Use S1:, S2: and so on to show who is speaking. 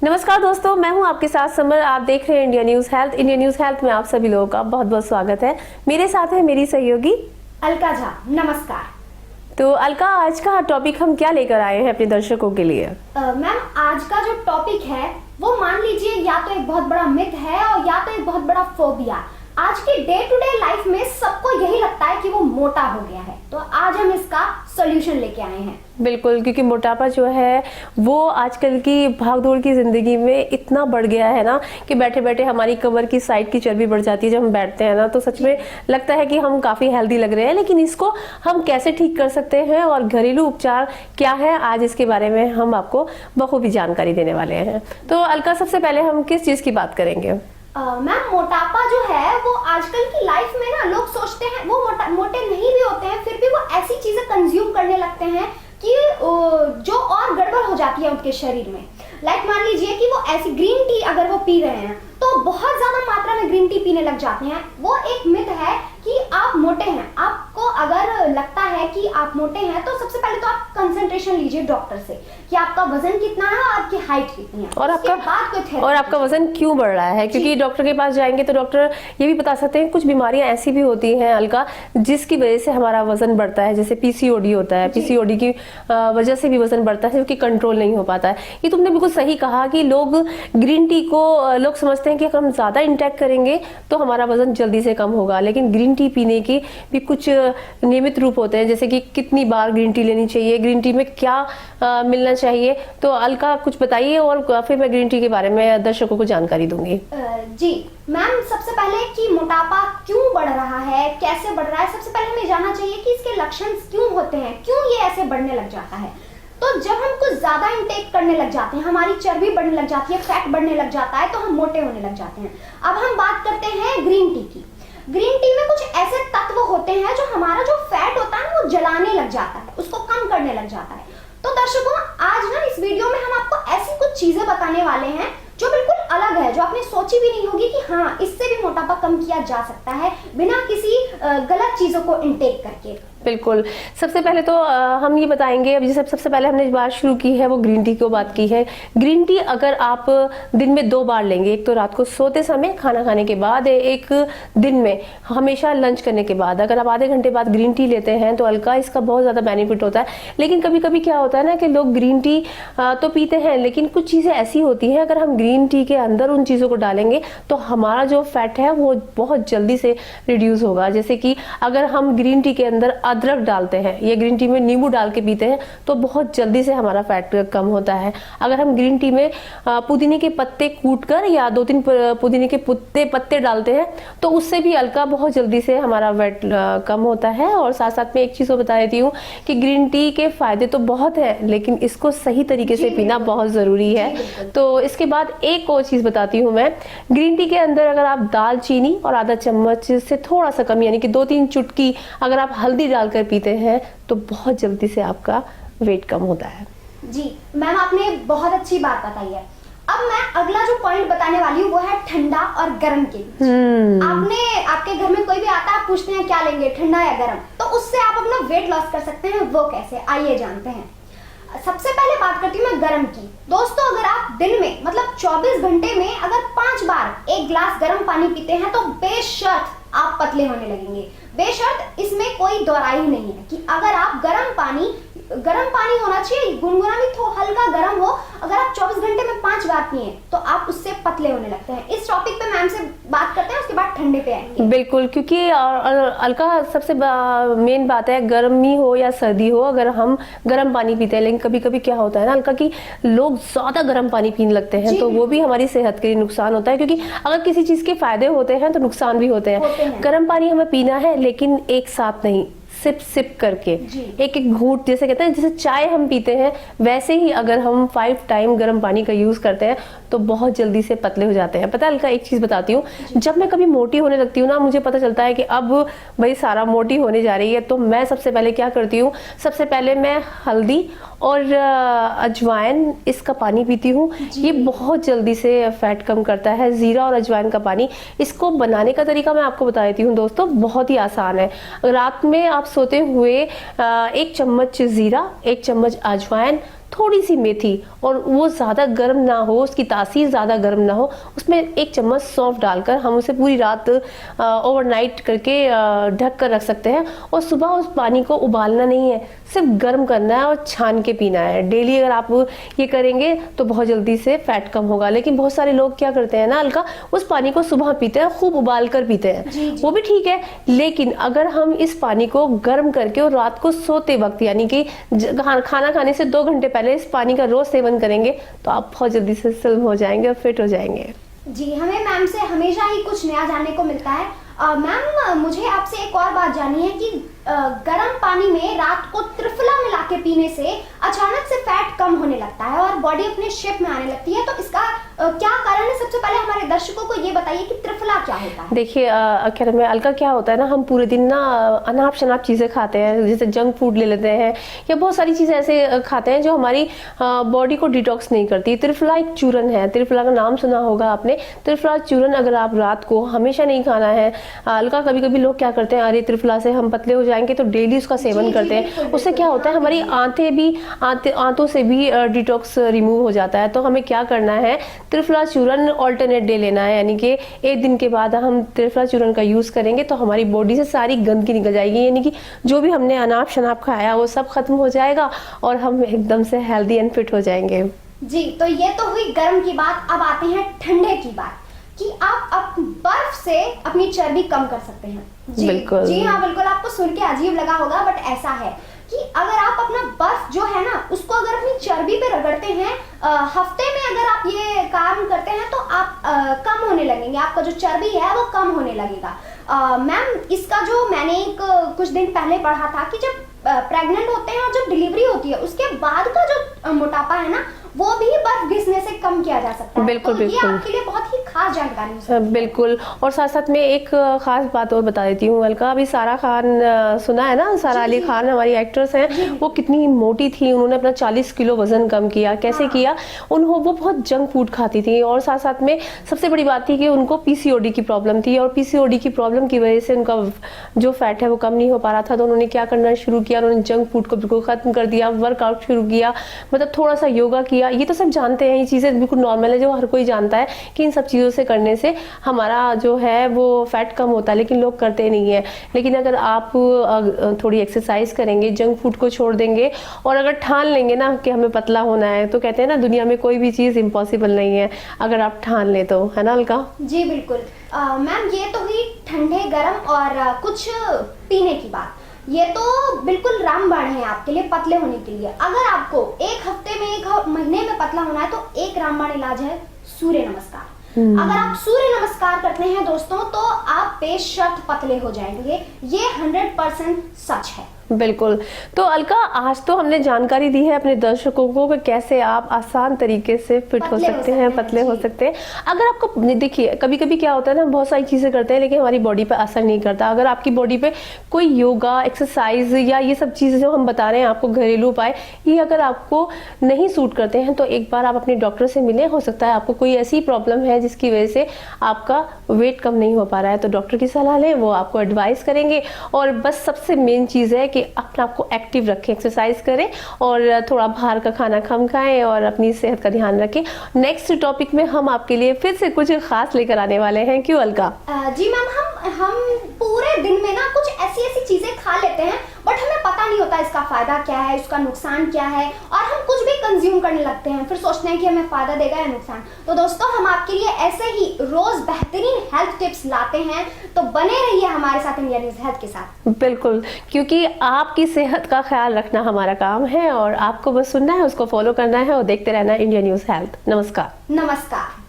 S1: नमस्कार दोस्तों, मैं हूं आपके साथ समर। आप देख रहे हैं India news health. India news health में आप सभी लोगों का बहुत बहुत स्वागत है। मेरे साथ है मेरी सहयोगी
S2: अलका झा। नमस्कार।
S1: तो अलका, आज का टॉपिक हम क्या लेकर आए हैं अपने दर्शकों के लिए?
S2: मैम, आज का जो टॉपिक है वो मान लीजिए या तो एक बहुत बड़ा मिथ है और या तो एक बहुत बड़ा फोबिया। आज की डे टू डे लाइफ में सबको यही लगता है कि वो मोटा हो गया है, तो आज हम इसका सॉल्यूशन लेके आए हैं।
S1: बिल्कुल, क्योंकि मोटापा जो है वो आजकल की भागदौड़ की जिंदगी में इतना बढ़ गया है ना कि बैठे बैठे हमारी कमर की साइड की चर्बी बढ़ जाती है। जब हम बैठते हैं ना तो सच में लगता है कि हम काफी हेल्दी लग रहे हैं, लेकिन इसको हम कैसे ठीक कर सकते हैं और घरेलू उपचार क्या है, आज इसके बारे में हम आपको बखूबी जानकारी देने वाले हैं। तो अलका, सबसे पहले हम किस चीज की बात करेंगे?
S2: मैम, मोटापा जो है वो आजकल की लाइफ में ना लोग सोचते हैं वो मोटे नहीं भी होते हैं, फिर भी वो ऐसी चीजें कंज्यूम करने लगते हैं कि जो और गड़बड़ हो जाती है उनके शरीर में। लाइक मान लीजिए कि वो ऐसी ग्रीन टी अगर वो पी रहे हैं तो बहुत ज्यादा मात्रा में ग्रीन टी पीने लग जाते हैं। वो एक मिथ है कि आप मोटे हैं। आपको अगर लगता है कि आप मोटे हैं तो सबसे पहले तो आप कंसंट्रेशन लीजिए डॉक्टर से कि आपका वजन कितना है और आपकी हाइट कितनी है,
S1: और आपका वजन क्यों बढ़ रहा है, क्योंकि डॉक्टर के पास जाएंगे तो डॉक्टर ये भी बता सकते हैं कुछ बीमारियां ऐसी भी होती हैं अलका जिसकी वजह से हमारा वजन बढ़ता है। जैसे पीसीओडी होता है, पीसीओडी की वजह से भी वजन बढ़ता है क्योंकि कंट्रोल नहीं हो पाता है। ये तुमने बिल्कुल सही कहा कि लोग ग्रीन टी को लोग समझते हैं कि अगर हम ज्यादा इंटेक करेंगे तो हमारा वजन जल्दी से कम होगा, लेकिन ग्रीन टी पीने के भी कुछ नियमित रूप होते हैं, जैसे कि कितनी बार ग्रीन टी लेनी चाहिए, ग्रीन टी में क्या मिलना चाहिए। तो अलका कुछ बताइए और फिर मैं ग्रीन टी के बारे में दर्शकों को जानकारी दूंगी।
S2: जी मैम, सबसे पहले कि मोटापा क्यों बढ़ रहा है, कैसे बढ़ रहा है, सबसे पहले हमें जानना चाहिए कि इसके लक्षण क्यों होते हैं, क्यों ये ऐसे बढ़ने लग जाता है। तो जब हम कुछ ज्यादा इंटेक करने लग जाते हैं, हमारी चर्बी बढ़ने लग जाती है, फैट बढ़ने लग जाता है, तो हम मोटे होने लग जाते हैं। अब हम बात करते हैं ग्रीन टी की। ग्रीन टी में कुछ ऐसे तत्व होते हैं जो हमारा जो फैट होता है वो जलाने लग जाता है, उसको कम करने लग जाता है। तो दर्शकों, आज ना इस वीडियो में हम आपको ऐसी कुछ चीजें बताने वाले हैं जो बिल्कुल अलग है, जो आपने सोची भी नहीं होगी कि हाँ, इससे भी मोटापा कम किया जा सकता है बिना किसी गलत चीजों को इंटेक करके।
S1: बिल्कुल, सबसे पहले तो हम ये बताएंगे, अब जैसे सबसे पहले हमने बात शुरू की है वो ग्रीन टी को बात की है। ग्रीन टी अगर आप दिन में 2 बार लेंगे, एक तो रात को सोते समय खाना खाने के बाद, एक दिन में हमेशा लंच करने के बाद, अगर आप आधे घंटे बाद ग्रीन टी लेते हैं तो अलका इसका बहुत ज्यादा बेनिफिट होता है। लेकिन कभी कभी क्या होता है ना कि लोग ग्रीन टी तो पीते हैं, लेकिन कुछ चीजें ऐसी होती हैं अगर हम ग्रीन टी के अंदर उन चीजों को डालेंगे तो हमारा जो फैट है वो बहुत जल्दी से रिड्यूस होगा। जैसे कि अगर हम ग्रीन टी के अंदर अदरक डालते हैं या ग्रीन टी में नींबू डाल के पीते हैं तो बहुत जल्दी से हमारा फैट कम होता है। अगर हम ग्रीन टी में पुदीने के पत्ते कूटकर या 2-3 पुदीने के पत्ते डालते हैं तो उससे भी अलका बहुत जल्दी से हमारा वेट कम होता है। और साथ साथ में एक चीज बता देती हूँ कि ग्रीन टी के फायदे तो बहुत है, लेकिन इसको सही तरीके से पीना बहुत जरूरी है। तो इसके बाद एक और चीज बताती हूँ मैं, ग्रीन टी के अंदर अगर आप दालचीनी और आधा चम्मच से थोड़ा सा कम, यानी कि 2-3 चुटकी अगर आप हल्दी डालकर पीते हैं तो बहुत जल्दी से आपका वेट कम होता है।
S2: जी मैम, आपने बहुत अच्छी बात बताई है। अब मैं अगला जो पॉइंट बताने वाली हूँ वो है ठंडा और गर्म के बीच। आपके घर में कोई भी आता है, आप पूछते हैं क्या लेंगे, ठंडा या गर्म, तो उससे आप अपना वेट लॉस कर सकते हैं। वो कैसे, आइए जानते हैं। सबसे पहले बात करती हूँ मैं गर्म की। दोस्तों, अगर आप दिन में मतलब 24 घंटे में अगर 5 बार 1 गिलास गर्म पानी पीते हैं तो बेशर्त आप पतले होने लगेंगे। बेशर्त, इसमें कोई दोहराई नहीं है कि अगर आप गर्म पानी होना चाहिए, गुनगुना भी तो हल्का गर्म हो। अगर आप 24 घंटे में 5 बार पिए तो आप उससे पतले होने लगते हैं। इस टॉपिक पे मैम से बात करते हैं, उसके बाद ठंडे पे आएंगे।
S1: बिल्कुल, क्योंकि अलका सबसे मेन बात है, गर्मी हो या सर्दी हो, अगर हम गर्म पानी पीते हैं, लेकिन कभी कभी क्या होता है ना अलका कि लोग ज्यादा गर्म पानी पीने लगते हैं तो वो भी हमारी सेहत के लिए नुकसान होता है। क्योंकि अगर किसी चीज के फायदे होते हैं तो नुकसान भी होते हैं। गर्म पानी हमें पीना है, लेकिन एक साथ नहीं, सिप सिप करके, एक एक घूंट, जैसे कहते हैं जैसे चाय हम पीते हैं वैसे ही अगर हम 5 टाइम गर्म पानी का यूज करते हैं तो बहुत जल्दी से पतले हो जाते हैं। पता है अलका, एक चीज बताती हूँ, जब मैं कभी मोटी होने लगती हूँ ना, मुझे पता चलता है कि अब भाई सारा मोटी होने जा रही है, तो मैं सबसे पहले क्या करती हूँ, सबसे पहले मैं हल्दी और अजवाइन इसका पानी पीती हूँ। ये बहुत जल्दी से फैट कम करता है। जीरा और अजवाइन का पानी, इसको बनाने का तरीका मैं आपको बता देती हूँ दोस्तों, बहुत ही आसान है। रात में आप सोते हुए 1 चम्मच जीरा, 1 चम्मच अजवाइन, थोड़ी सी मेथी, और वो ज़्यादा गर्म ना हो, उसकी तासीर ज़्यादा गर्म ना हो, उसमें 1 चम्मच सौंफ डालकर हम उसे पूरी रात ओवरनाइट करके ढक कर रख सकते हैं। और सुबह उस पानी को उबालना नहीं है, सिर्फ गर्म करना है और छान के पीना है। डेली अगर आप ये करेंगे तो बहुत जल्दी से फैट कम होगा। लेकिन बहुत सारे लोग क्या करते हैं ना अलका, उस पानी को सुबह पीते हैं, खूब उबाल कर पीते हैं,
S2: जी।
S1: वो भी ठीक है। लेकिन अगर हम इस पानी को गर्म करके और रात को सोते वक्त, यानी कि खाना खाने से 2 घंटे पहले इस पानी का रोज सेवन करेंगे तो आप बहुत जल्दी से स्लिम हो जाएंगे और फिट हो जाएंगे।
S2: जी, हमें मैम से हमेशा ही कुछ नया जानने को मिलता है। मैम, मुझे आपसे एक और बात जाननी है कि गर्म पानी में रात को त्रिफला मिला के पीने से अचानक से फैट कम होने लगता है और बॉडी अपने शेप में आने लगती है, तो इसका क्या कारण है? सबसे पहले हमारे दर्शकों को ये बताइए कि त्रिफला क्या होता है।
S1: देखिए अखिर में अलका क्या होता है ना, हम पूरे दिन ना अनाप शनाप चीज़ें खाते हैं, जैसे जंक फूड ले लेते हैं या बहुत सारी चीज़ें ऐसे खाते हैं जो हमारी बॉडी को डिटॉक्स नहीं करती। त्रिफला एक चूरन है, त्रिफला का नाम सुना होगा आपने। त्रिफला चूरन अगर आप रात को, हमेशा नहीं खाना है अलका। कभी कभी लोग क्या करते हैं, अरे त्रिफला से हम पतले हो जाएंगे, तो डेली उसका सेवन करते हैं। उससे क्या होता है, हमारी आंतों से भी डिटॉक्स रिमूव हो जाता है। तो हमें क्या करना है, त्रिफला चूरन ऑल्टरनेट डे लेना है, यानी कि 1 दिन के बाद हम त्रिफला चूरन का यूज करेंगे तो हमारी बॉडी से सारी गंदगी निकल जाएगी, यानी कि जो भी हमने अनाप शनाप खाया वो सब खत्म हो जाएगा और हम एकदम से हेल्दी एंड फिट हो जाएंगे।
S2: जी, तो ये तो हुई गर्म की बात। अब आते हैं ठंडे की बात कि आप बर्फ से अपनी चर्बी कम कर सकते हैं। जी
S1: बिल्कुल।
S2: जी हाँ, बिल्कुल। आपको सुन के अजीब लगा होगा, बट ऐसा है कि अगर आप अपना बर्फ जो है ना, उसको अगर अपनी चर्बी पे रगड़ते हैं, हफ्ते में अगर आप ये काम करते हैं तो आप कम होने लगेंगे, आपका जो चर्बी है वो कम होने लगेगा। मैम, इसका जो मैंने कुछ दिन पहले पढ़ा था कि जब प्रेग्नेंट होते हैं और जब डिलीवरी होती है उसके बाद का जो मोटापा है ना, वो भी बर्फ घिसने से कम किया जा सकता है।
S1: बिल्कुल,
S2: तो
S1: बिल्कुल।
S2: ये आपके लिए बहुत ही खास जानकारी है।
S1: बिल्कुल। और साथ साथ में एक खास बात और बता देती हूँ अलका, अभी सारा खान सुना है ना, सारा अली खान हमारी एक्ट्रेस हैं, वो कितनी मोटी थी, उन्होंने अपना 40 किलो वजन कम किया। कैसे किया? वो बहुत जंक फूड खाती थी और साथ साथ में सबसे बड़ी बात थी कि उनको पीसीओडी की प्रॉब्लम थी और पीसीओडी की प्रॉब्लम की वजह से उनका जो फैट है वो कम नहीं हो पा रहा था। तो उन्होंने क्या करना शुरू किया, उन्होंने जंक फूड को बिल्कुल खत्म कर दिया, वर्कआउट शुरू किया, मतलब थोड़ा सा योगा किया। ये तो सब जानते हैं, ये चीज़ें बिल्कुल नॉर्मल है, जो हर कोई जानता है कि इन सब चीज़ों से करने से हमारा जो है वो फैट कम होता है, लेकिन लोग करते नहीं है। लेकिन अगर आप थोड़ी एक्सरसाइज करेंगे, जंक फूड को छोड़ देंगे और अगर ठान लेंगे ना कि हमें पतला होना है, तो कहते हैं ना दुनिया में कोई भी चीज़ इम्पॉसिबल नहीं है अगर आप ठान ले तो, है ना अलका?
S2: जी बिल्कुल। मैम, ये तो हुई ठंडे गर्म और कुछ पीने की बात। ये तो बिल्कुल रामबाण है आपके लिए पतले होने के लिए। अगर आपको 1 हफ्ते में 1 महीने में पतला होना है तो एक रामबाण इलाज है सूर्य नमस्कार। अगर आप सूर्य नमस्कार करते हैं दोस्तों तो आप बेशर्त पतले हो जाएंगे, ये 100% सच है।
S1: बिल्कुल। तो अलका, आज तो हमने जानकारी दी है अपने दर्शकों को कि कैसे आप आसान तरीके से फिट हो सकते हैं, पतले हो सकते हैं। अगर आपको देखिए, कभी कभी क्या होता है ना, बहुत सारी चीज़ें करते हैं लेकिन हमारी बॉडी पे असर नहीं करता। अगर आपकी बॉडी पे कोई योगा, एक्सरसाइज या ये सब चीज़ें जो हम बता रहे हैं आपको, घरेलू उपाय, ये अगर आपको नहीं सूट करते हैं तो एक बार आप अपने डॉक्टर से मिलें। हो सकता है आपको कोई ऐसी प्रॉब्लम है जिसकी वजह से आपका वेट कम नहीं हो पा रहा है, तो डॉक्टर की सलाह लें, वो आपको एडवाइस करेंगे। और बस सबसे मेन चीज़ है कि अपने आप को एक्टिव रखें, एक्सरसाइज करें और थोड़ा बाहर का खाना कम खाएं और अपनी सेहत का ध्यान रखें। नेक्स्ट टॉपिक में हम आपके लिए फिर से कुछ खास लेकर आने वाले हैं, क्यों अलका?
S2: जी मैम, हम पूरे दिन में ना कुछ ऐसी चीजें खा लेते हैं बट हमें पता नहीं होता इसका फायदा क्या है, इसका नुकसान क्या है, और हम कुछ भी कंज्यूम करने लगते हैं, फिर सोचते हैं कि हमें फायदा देगा या नुकसान। तो दोस्तों, हम आपके लिए ऐसे ही रोज बेहतरीन हेल्थ टिप्स लाते हैं, तो बने रहिए हमारे साथ इंडिया न्यूज हेल्थ के साथ।
S1: बिल्कुल, क्योंकि आपकी सेहत का ख्याल रखना हमारा काम है और आपको बस सुनना है, उसको फॉलो करना है और देखते रहना है इंडिया न्यूज हेल्थ। नमस्कार।
S2: नमस्कार।